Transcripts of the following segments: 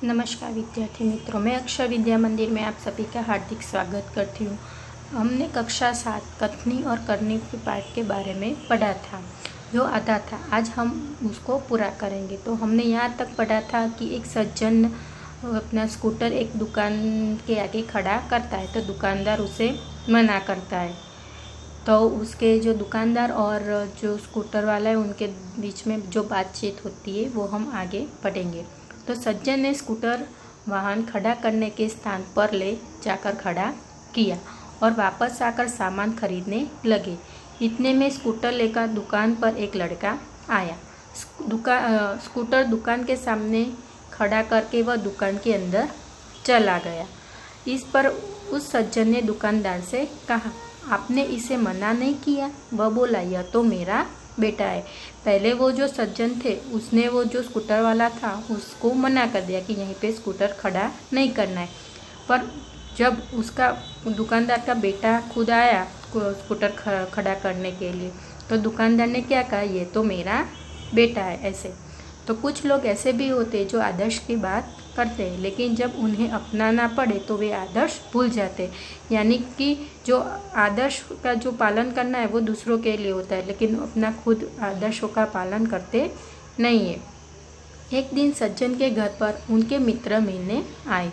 नमस्कार विद्यार्थी मित्रों, मैं अक्षर विद्या मंदिर में आप सभी का हार्दिक स्वागत करती हूँ। हमने कक्षा 7 कथनी और करनी के पाठ के बारे में पढ़ा था, जो आधा था। आज हम उसको पूरा करेंगे। तो हमने यहाँ तक पढ़ा था कि एक सज्जन अपना स्कूटर एक दुकान के आगे खड़ा करता है, तो दुकानदार उसे मना करता है। तो उसके जो दुकानदार और जो स्कूटर वाला है उनके बीच में जो बातचीत होती है वो हम आगे पढ़ेंगे। तो सज्जन ने स्कूटर वाहन खड़ा करने के स्थान पर ले जाकर खड़ा किया और वापस आकर सामान खरीदने लगे। इतने में स्कूटर लेकर दुकान पर एक लड़का आया। स्कूटर दुकान के सामने खड़ा करके वह दुकान के अंदर चला गया। इस पर उस सज्जन ने दुकानदार से कहा, आपने इसे मना नहीं किया? वह बोला, यह तो मेरा बेटा है। पहले वो जो सज्जन थे उसने वो जो स्कूटर वाला था उसको मना कर दिया कि यहीं पे स्कूटर खड़ा नहीं करना है। पर जब उसका दुकानदार का बेटा खुद आया स्कूटर खड़ा करने के लिए, तो दुकानदार ने क्या कहा, ये तो मेरा बेटा है। ऐसे तो कुछ लोग ऐसे भी होते जो आदर्श की बात करते हैं, लेकिन जब उन्हें अपनाना पड़े तो वे आदर्श भूल जाते। यानी कि जो आदर्श का जो पालन करना है वो दूसरों के लिए होता है, लेकिन अपना खुद आदर्शों का पालन करते नहीं है। एक दिन सज्जन के घर पर उनके मित्र मिलने आए।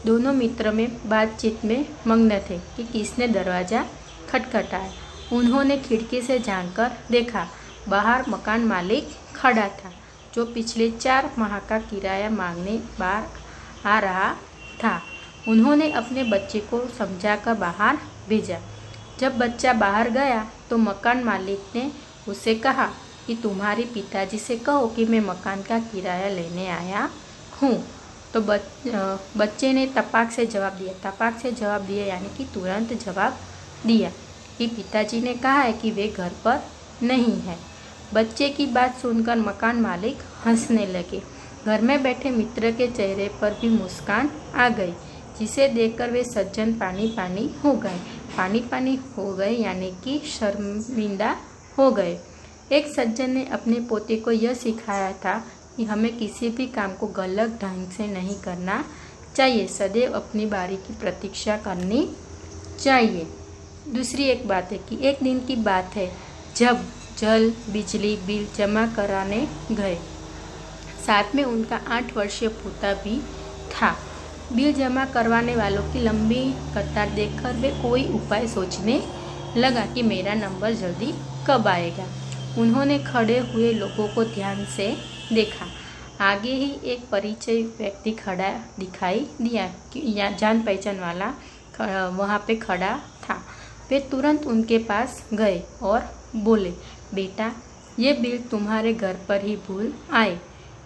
दोनों मित्र में बातचीत में मग्न थे कि किसने दरवाज़ा खटखटाया। उन्होंने खिड़की से झांककर देखा, बाहर मकान मालिक खड़ा था, जो पिछले 4 माह का किराया मांगने बाहर आ रहा था। उन्होंने अपने बच्चे को समझाकर बाहर भेजा। जब बच्चा बाहर गया तो मकान मालिक ने उसे कहा कि तुम्हारे पिताजी से कहो कि मैं मकान का किराया लेने आया हूँ। तो बच्चे ने तपाक से जवाब दिया यानी कि तुरंत जवाब दिया कि पिताजी ने कहा है कि वे घर पर नहीं है। बच्चे की बात सुनकर मकान मालिक हंसने लगे। घर में बैठे मित्र के चेहरे पर भी मुस्कान आ गई, जिसे देखकर वे सज्जन पानी पानी हो गए यानी कि शर्मिंदा हो गए। एक सज्जन ने अपने पोते को यह सिखाया था कि हमें किसी भी काम को गलत ढंग से नहीं करना चाहिए, सदैव अपनी बारी की प्रतीक्षा करनी चाहिए। दूसरी एक बात है कि एक दिन की बात है जब जल बिजली बिल जमा कराने गए। साथ में उनका 8 वर्षीय पोता भी था। बिल जमा करवाने वालों की लंबी कतार देखकर वे कोई उपाय सोचने लगा कि मेरा नंबर जल्दी कब आएगा। उन्होंने खड़े हुए लोगों को ध्यान से देखा। आगे ही एक परिचय व्यक्ति खड़ा दिखाई दिया कि जान पहचान वाला वहाँ पे खड़ा था। वे तुरंत उनके पास गए और बोले, बेटा, ये बिल तुम्हारे घर पर ही भूल आए,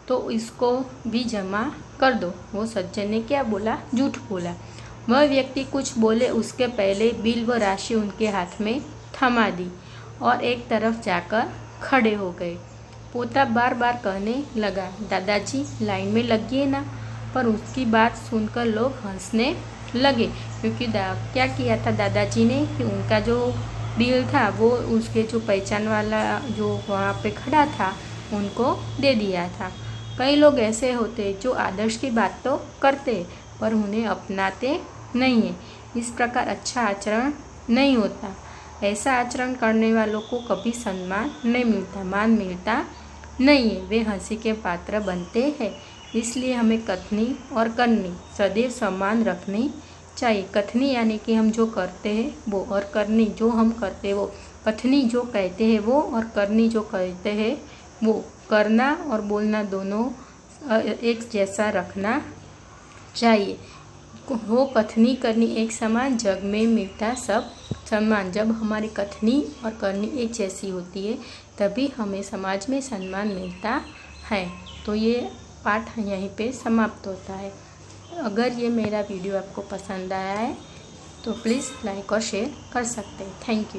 तो इसको भी जमा कर दो। वो सज्जन ने क्या बोला? झूठ बोला। वह व्यक्ति कुछ बोले उसके पहले बिल व राशि उनके हाथ में थमा दी और एक तरफ जाकर खड़े हो गए। पोता बार बार कहने लगा, दादाजी लाइन में लगिए ना। पर उसकी बात सुनकर लोग हंसने लगे, क्योंकि क्या किया था दादाजी ने कि उनका जो बिल था वो उसके जो पहचान वाला जो वहाँ पे खड़ा था उनको दे दिया था। कई लोग ऐसे होते जो आदर्श की बात तो करते पर उन्हें अपनाते नहीं है। इस प्रकार अच्छा आचरण नहीं होता। ऐसा आचरण करने वालों को कभी सम्मान नहीं मिलता, मान मिलता नहीं है, वे हंसी के पात्र बनते हैं। इसलिए हमें कथनी और करनी सदैव समान रखनी चाहिए। कथनी यानी कि हम जो करते हैं वो, और करनी जो हम करते हैं वो। कथनी जो कहते हैं वो और करनी जो कहते हैं वो। करना और बोलना दोनों एक जैसा रखना चाहिए। वो कथनी करनी एक समान, जग में मिलता सब सम्मान। जब हमारी कथनी और करनी एक जैसी होती है तभी हमें समाज में सम्मान मिलता है। तो ये पाठ यहीं पे समाप्त होता है। अगर ये मेरा वीडियो आपको पसंद आया है तो प्लीज़ लाइक और शेयर कर सकते हैं। Thank you.